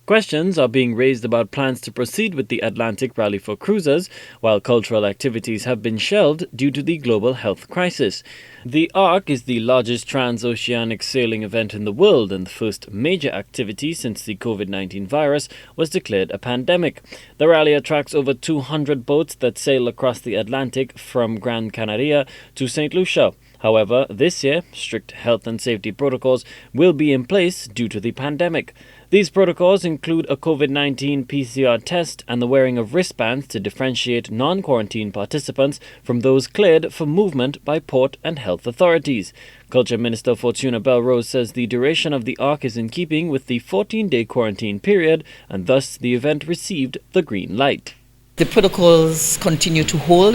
Questions are being raised about plans to proceed with the Atlantic Rally for cruisers, while cultural activities have been shelved due to the global health crisis. The Ark is the largest transoceanic sailing event in the world and the first major activity since the COVID-19 virus was declared a pandemic. The rally attracts over 200 boats that sail across the Atlantic from Gran Canaria to St. Lucia. However, this year, strict health and safety protocols will be in place due to the pandemic. These protocols include a COVID-19 PCR test and the wearing of wristbands to differentiate non-quarantine participants from those cleared for movement by port and health authorities. Culture Minister Fortuna Belrose says the duration of the Ark is in keeping with the 14-day quarantine period, and thus the event received the green light. The protocols continue to hold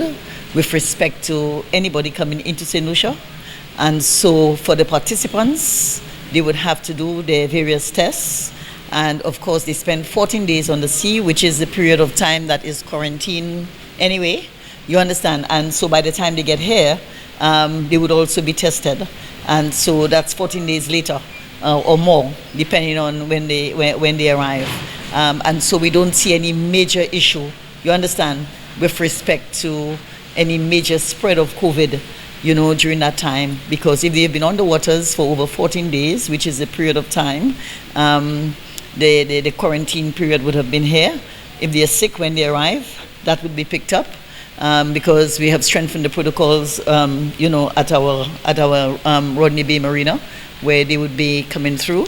with respect to anybody coming into St. Lucia. And so for the participants, they would have to do their various tests. And of course, they spend 14 days on the sea, which is the period of time that is quarantine anyway. You understand? And so by the time they get here, they would also be tested. And so that's 14 days later or more, depending on when they arrive. And so we don't see any major issue, you understand, with respect to any major spread of COVID, during that time. Because if they've been on the waters for over 14 days, which is a period of time, the quarantine period would have been here. If they are sick when they arrive, that would be picked up because we have strengthened the protocols, at our Rodney Bay Marina, where they would be coming through.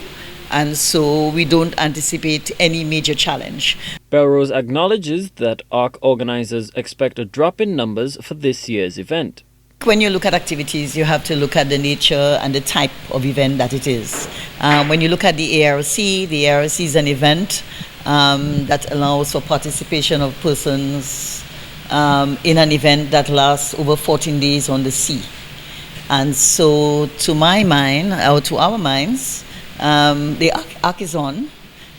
And so we don't anticipate any major challenge. Belrose acknowledges that Ark organizers expect a drop in numbers for this year's event. When you look at activities, you have to look at the nature and the type of event that it is. When you look at the ARC is an event that allows for participation of persons in an event that lasts over 14 days on the sea. And so to my mind, or to our minds, the Ark is on.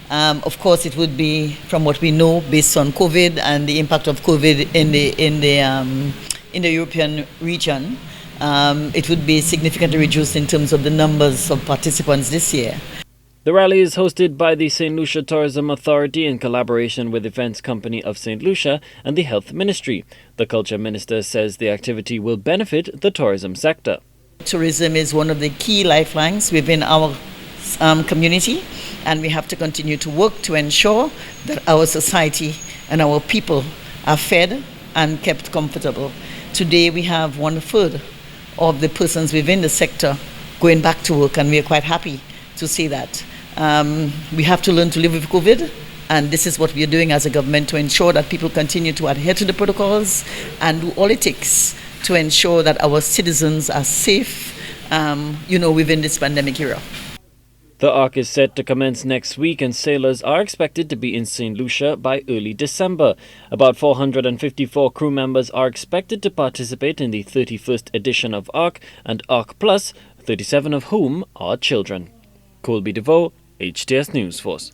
Of course, it would be, from what we know, based on COVID and the impact of COVID in the European region, it would be significantly reduced in terms of the numbers of participants this year. The rally is hosted by the St. Lucia Tourism Authority in collaboration with Events Company of St. Lucia and the Health Ministry. The Culture Minister says the activity will benefit the tourism sector. Tourism is one of the key lifelines within our community, and we have to continue to work to ensure that our society and our people are fed and kept comfortable. Today we have 1/3 of the persons within the sector going back to work, and we are quite happy to see that. We have to learn to live with COVID, and this is what we are doing as a government to ensure that people continue to adhere to the protocols and do all it takes to ensure that our citizens are safe, within this pandemic era. The Ark is set to commence next week, and sailors are expected to be in St. Lucia by early December. About 454 crew members are expected to participate in the 31st edition of Ark and Ark Plus, 37 of whom are children. Colby DeVoe, HTS News Force.